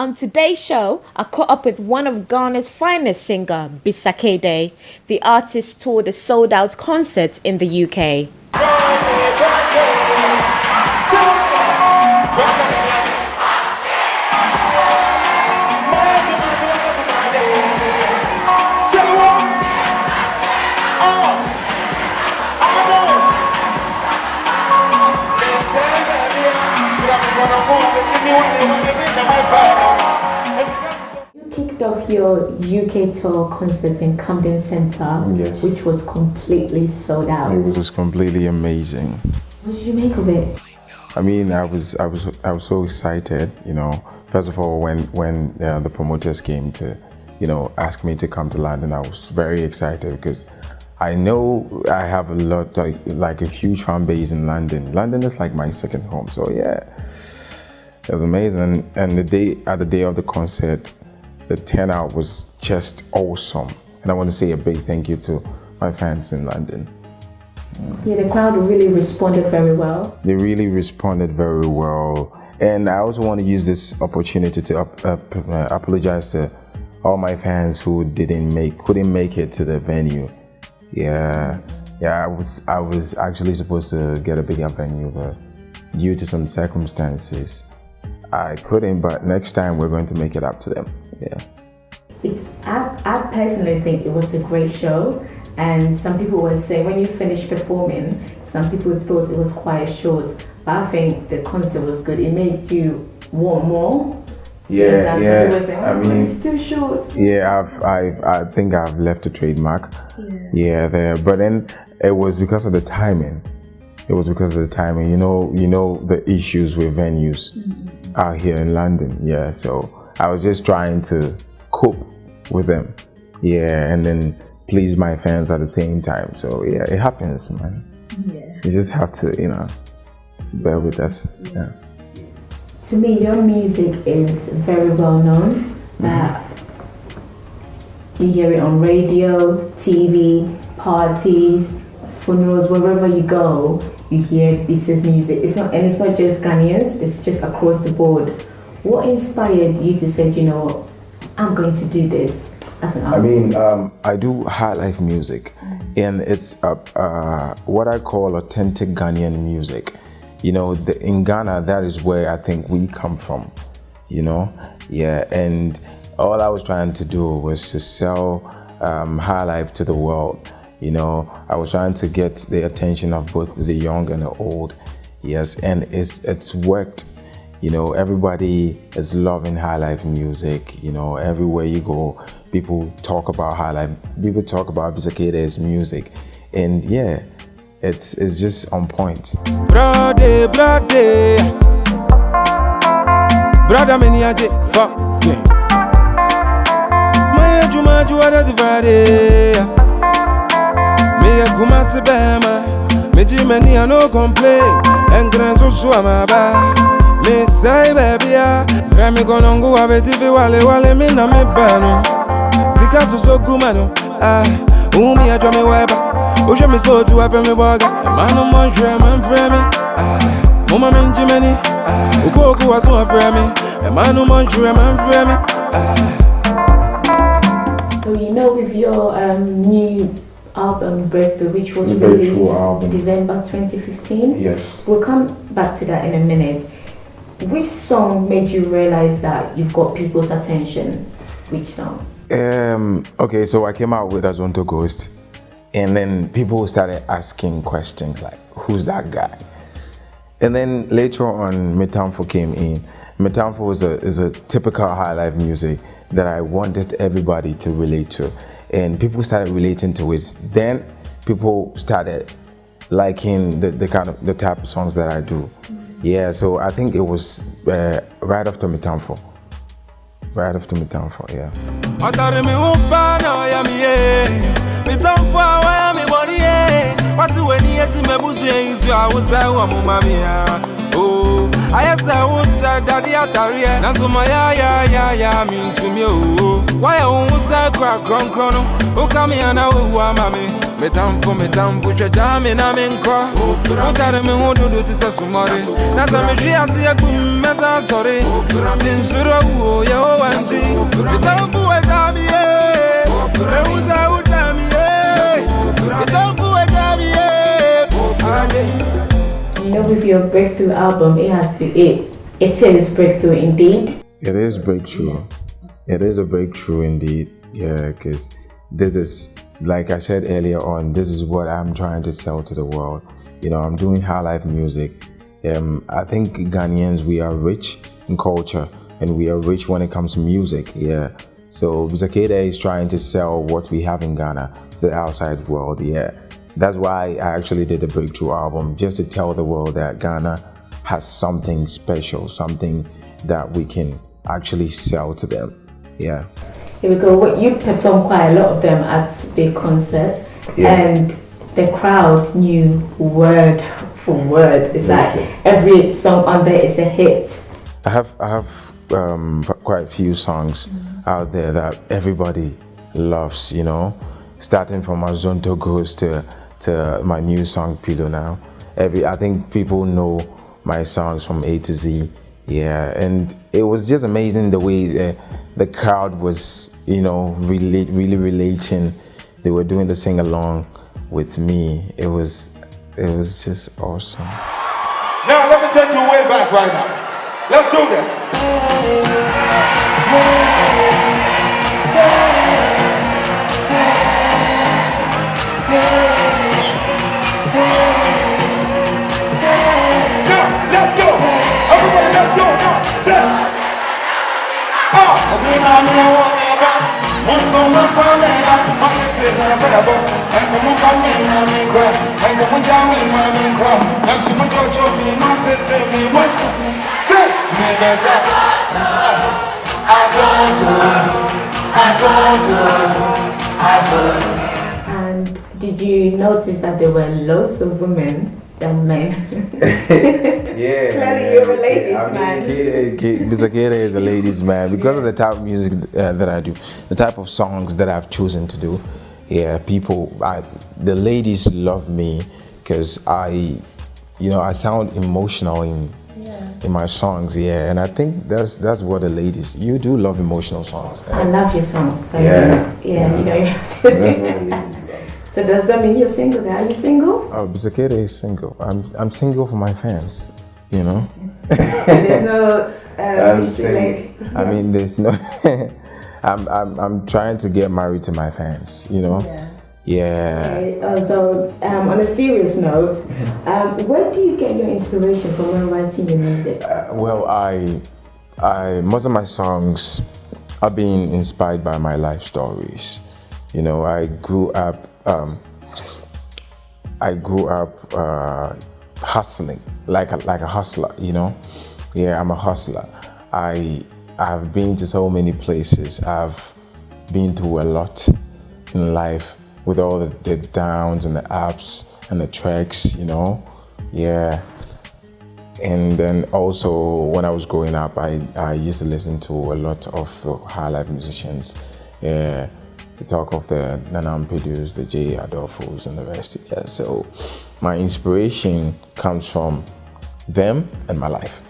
On today's show, I caught up with one of Ghana's finest singer, Bisa Kdei. The artist toured a sold-out concert in the UK. You kicked off your UK tour concert in Camden Centre, yes, which was completely sold out. It was just completely amazing. What did you make of it? I mean, I was so excited. You know, first of all, when the promoters came to, ask me to come to London, I was very excited because I know I have a lot, like a huge fan base in London. London is like my second home, so yeah. It was amazing, and the day of the concert, the turnout was just awesome. And I want to say a big thank you to my fans in London. Yeah, the crowd really responded very well. They really responded very well, and I also want to use this opportunity to apologize to all my fans who couldn't make it to the venue. Yeah, I was actually supposed to get a bigger venue, but due to some circumstances, I couldn't, but next time we're going to make it up to them. Yeah. I personally think it was a great show, and some people were saying when you finished performing, some people thought it was quite short, but I think the concert was good. It made you want more. Yeah. People were saying, I mean, it's too short. Yeah, I think I've left a trademark. Yeah, there, but then it was because of the timing. It was because of the timing. You know the issues with venues out here in London. Yeah, so I was just trying to cope with them. Yeah, and then please my fans at the same time. So yeah, it happens, man. Yeah. You just have to, bear with us. Yeah. To me, your music is very well known. You hear it on radio, TV, parties, funerals, wherever you go, you hear Bisa's music. It's not just Ghanaians, it's just across the board. What inspired you to say, I'm going to do this as an artist? I mean, I do high life music, and it's what I call authentic Ghanaian music. In Ghana, that is where I think we come from, Yeah, and all I was trying to do was to sell high life to the world. I was trying to get the attention of both the young and the old. Yes, and it's worked. Everybody is loving high life music. Everywhere you go, people talk about high life. People talk about Bisa Kdei's music, and yeah, it's just on point. Brother, meniaje, fuck yeah. My juma juada divide. Me kumasi bema, me jimeni no complain, and grand so amaba. Me say baby ya, frami konongu abetivi wale me na me bano. Sika so gumano, umi ya me weba. Oje me sport to have me burger. Manu monjre man frame. Mama men jimeni, ukoku waso frame. Manu monjre man frame. So with your new album Breakthrough, which was released December 2015. Yes. We'll come back to that in a minute. Which song made you realize that you've got people's attention? Which song? Okay, so I came out with Azonto Ghost, and then people started asking questions like, who's that guy? And then later on, Metamfo came in. Metamfo is a typical high life music that I wanted everybody to relate to. And people started relating to it. Then people started liking the type of songs that I do. Yeah, so I think it was right after Metamfo. Yeah. I said, Daddy, Ataria, Nazuma, ya, mean to me. Why I almost said, crack, chrono, oh, come here now, mammy. metamfo chadame na menkwa utare me hodo do tisa sumare na zamejri asia kumeza sorry ninsuro wo ye o wanzi metamfo wadamie meuza udamie metamfo wadamie. You know, with your breakthrough album, it is breakthrough indeed. It is breakthrough. It is a breakthrough indeed. Yeah, because this is, like I said earlier on, this is what I'm trying to sell to the world. You know, I'm doing high life music. I think Ghanaians, we are rich in culture and we are rich when it comes to music. Yeah. So Bisa Kdei is trying to sell what we have in Ghana to the outside world. Yeah. That's why I actually did the breakthrough album, just to tell the world that Ghana has something special, something that we can actually sell to them. Yeah. Here we go. You performed quite a lot of them at the concert, and the crowd knew word for word. It's like every song on there is a hit. I have quite a few songs out there that everybody loves. You know, starting from Azonto Goes to my new song Pillow now. I think people know my songs from A to Z. Yeah, and it was just amazing the way the crowd was, you know, really relating. They were doing the sing along with me. It was just awesome. Now let me take you way back right now. Let's do this. And did you notice that there were lots of women than men? Yeah. Clearly you're a ladies man. Bisa Kdei is a ladies man because of the type of music that I do, the type of songs that I've chosen to do. Yeah, the ladies love me because I sound emotional in my songs. Yeah, and I think that's what the ladies. You do love emotional songs. I love your songs. You know you have to. That's what the ladies love. So does that mean you're single? Are you single? Oh, Bisa Kdei is single. I'm single for my fans. You know. There's no I mean, there's no. I'm trying to get married to my fans. You know. Yeah. Okay. So on a serious note, where do you get your inspiration from when writing your music? Well, I most of my songs are being inspired by my life stories. You know, I grew up hustling like a hustler. You know, yeah, I'm a hustler. I've been to so many places. I've been through a lot in life with all the downs and the ups and the treks. You know, yeah. And then also when I was growing up, I used to listen to a lot of high life musicians. Yeah. The talk of the Nana Mpedus, the J. Adolfos, and the rest. Yeah, so my inspiration comes from them and my life.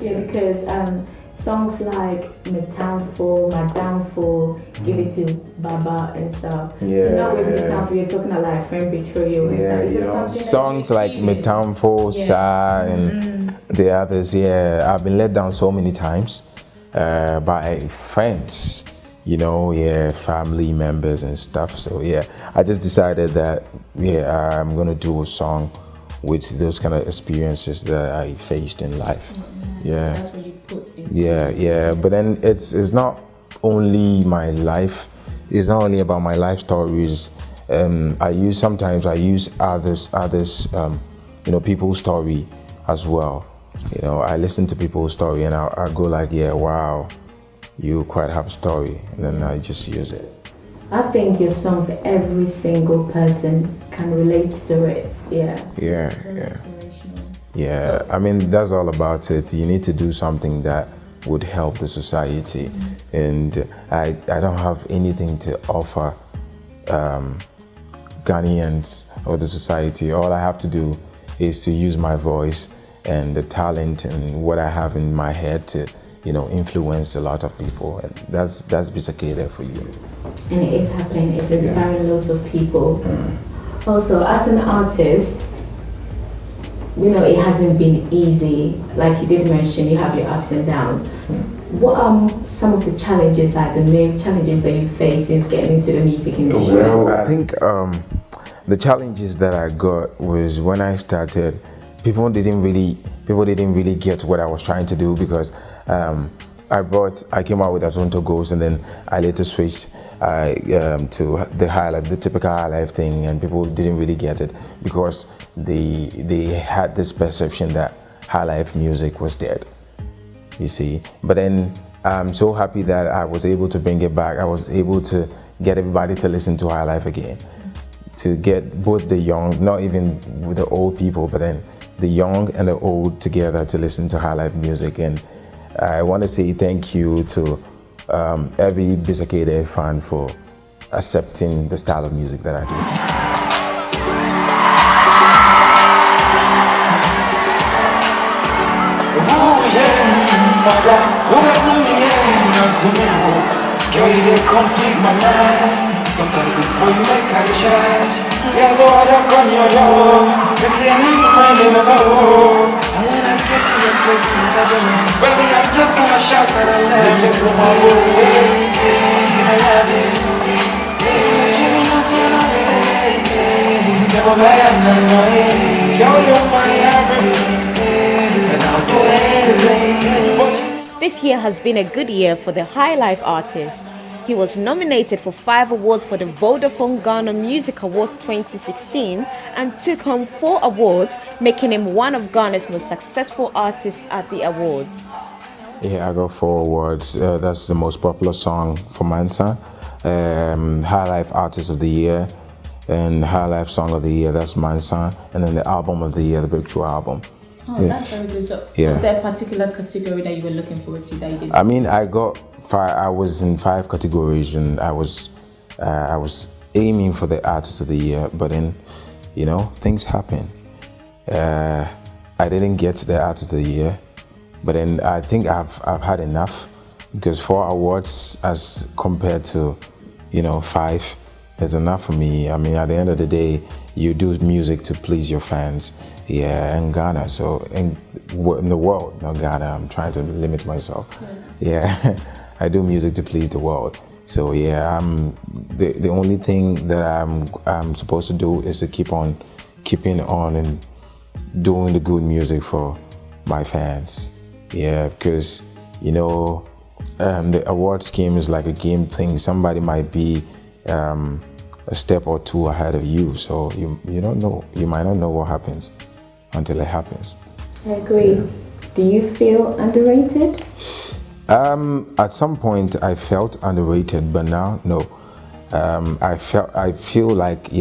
Yeah, because songs like Metamfo, My Downfall, Give It to Baba and stuff. Yeah, you know, with Metamfo, you're talking about like friend betrayal and stuff. You know, songs like Metamfo, Sa, and the others. Yeah, I've been let down so many times by friends. You know, family members and stuff. So I just decided that I'm gonna do a song with those kind of experiences that I faced in life. Yeah. So that's what you put into it. But then it's not only my life. It's not only about my life stories. Sometimes I use others, people's story as well. You know, I listen to people's story and I go like, wow. You quite have a story, and then I just use it. I think your songs, every single person can relate to it. Yeah. I mean, that's all about it. You need to do something that would help the society, and I don't have anything to offer Ghanaians or the society. All I have to do is to use my voice and the talent and what I have in my head to, influence a lot of people. And that's Bisa Kdei for you. And it is happening. It's inspiring lots of people. Also, as an artist, it hasn't been easy. Like you did mention, you have your ups and downs. What are some of the challenges, like the main challenges that you face since getting into the music industry? Well, I think the challenges that I got was when I started, people didn't really get what I was trying to do, because I came out with Atonto Ghost, and then I later switched to the high life, the typical high life thing, and people didn't really get it because they had this perception that high life music was dead, you see. But then I'm so happy that I was able to bring it back. I was able to get everybody to listen to high life again, to get both the young, not even with the old people, but then the young and the old together to listen to high life music. And I want to say thank you to every Bisa Kdei fan for accepting the style of music that I do. Girl, you did complete my life. Sometimes it's boy you make a charge. There's a knock on your door. It's the end of my living room. And when I get to the place, baby, I'm just gonna shout that I love you. So my I love you. You're not feeling never mind. Girl, you're my everything. And I'll do anything. This year has been a good year for the High Life artist. He was nominated for 5 awards for the Vodafone Ghana Music Awards 2016 and took home 4 awards, making him one of Ghana's most successful artists at the awards. Yeah, I got 4 awards. That's the most popular song for Mansa, High Life Artist of the Year, and High Life Song of the Year, that's Mansa, and then the Album of the Year, the Breakthrough Album. Oh, yeah. That's very good. So, was there a particular category that you were looking forward to that you did? I mean, I was in 5 categories, and I was aiming for the Artist of the Year, but then, things happen. I didn't get the Artist of the Year, but then I think I've had enough, because 4 awards as compared to, 5 is enough for me. I mean, at the end of the day, you do music to please your fans. Yeah, in Ghana, so in the world, not Ghana, I'm trying to limit myself. Yeah, I do music to please the world. So yeah, the only thing that I'm supposed to do is to keeping on and doing the good music for my fans. Yeah, because the award scheme is like a game thing. Somebody might be a step or 2 ahead of you, so you don't know. You might not know what happens until it happens. I agree. Do you feel underrated? At some point I felt underrated, but now no. I feel like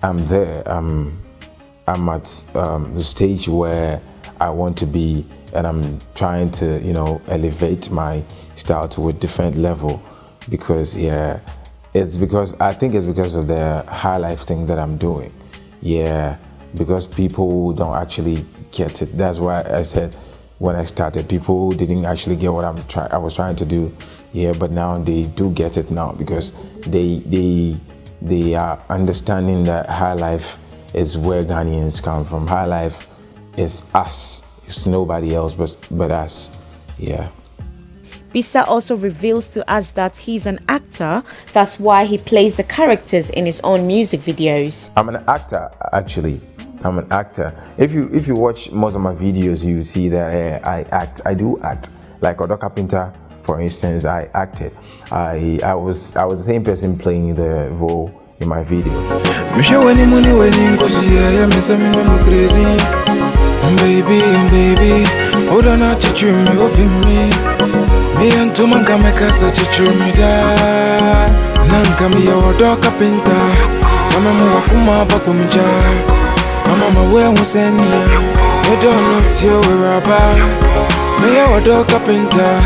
I'm there. I'm at the stage where I want to be, and I'm trying to elevate my style to a different level, because I think it's because of the high life thing that I'm doing. Yeah, because people don't actually get it. That's why I said when I started, people didn't actually get what I was trying to do. Yeah, but now they do get it now, because they are understanding that high life is where Ghanaians come from. High life is us. It's nobody else but us. Yeah. Bisa also reveals to us that he's an actor. That's why he plays the characters in his own music videos. I'm an actor, actually. I'm an actor. If you watch most of my videos, you see that I act. I do act. Like Carpenter, for instance, I acted. I was the same person playing the role in my video. Baby, hold on, I teach you me. Me and two man can make us such a chummy da. Nanka me your dog Carpenter. Mama wakuma bakumja. Mama where was any? You don't know till we're about. Me your dog Carpenter.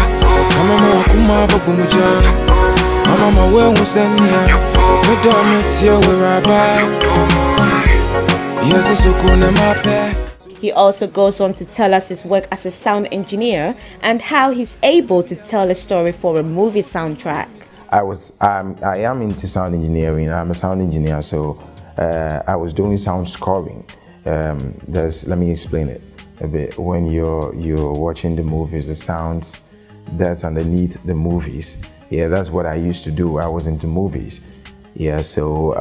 Mama wakuma bakumja. I'm on my way, who send me? You don't meet you where I buy. Yes, it's so cool, my pay. He also goes on to tell us his work as a sound engineer and how he's able to tell a story for a movie soundtrack. I am into sound engineering. I'm a sound engineer, so I was doing sound scoring. Let me explain it a bit. When you're watching the movies, the sounds that's underneath the movies. Yeah, that's what I used to do. I was into movies. Yeah, so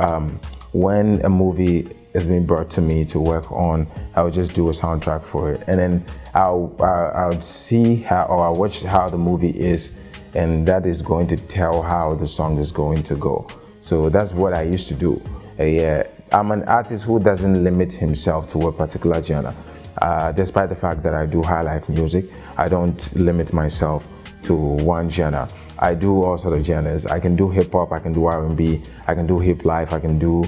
when a movie has been brought to me to work on, I would just do a soundtrack for it, and then I'll see how, or I'll watch how the movie is, and that is going to tell how the song is going to go. So that's what I used to do. Yeah, I'm an artist who doesn't limit himself to a particular genre. Despite the fact that I do high life music, I don't limit myself to one genre. I do all sorts of genres. I can do hip hop, I can do R&B, I can do hip life, I can do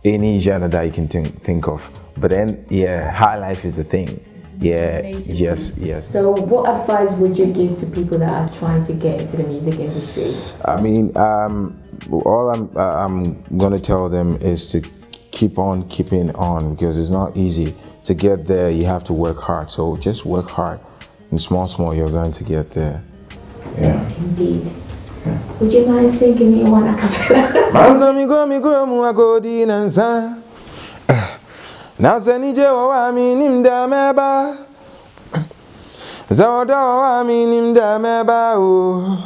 any genre that you can think of. But then, yeah, high life is the thing. Yeah, yes. So what advice would you give to people that are trying to get into the music industry? I mean, all I'm going to tell them is to keep on keeping on, because it's not easy. To get there, you have to work hard. So just work hard. And small, you're going to get there. Yeah. Indeed. Would you mind singing me one a cappella? Mansa mi go mu agodi nansa. Na senije wa mi nimda meba. Zawda wa mi nimda meba o.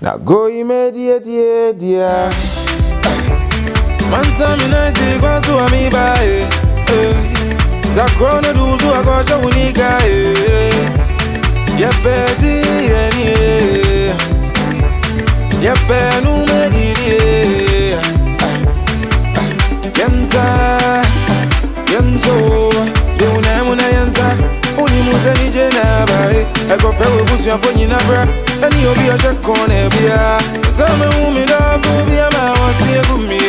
Na go immediate dia. Mansa mi na si kwa so mi ba za krona duzu akosha unika Yepezi eni Yepenu mediri Yemzo Beuna muna yanza Uni muzeni jenaba Eko fewe busu ya fonyi nabra Eni obi ya shakone bia Zame umidafu bia mawasi ya gumi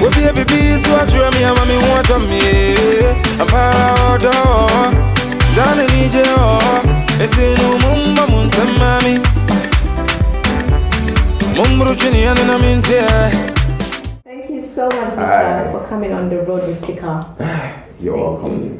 Wobi ya bibi suwa mi ama mi wata mi Ampara odo Zane nije o Etinu mumba munsamami Mumbru chini ya nina mintia. Thank you so much, Bisa, for coming on the road with Sika. You're welcome.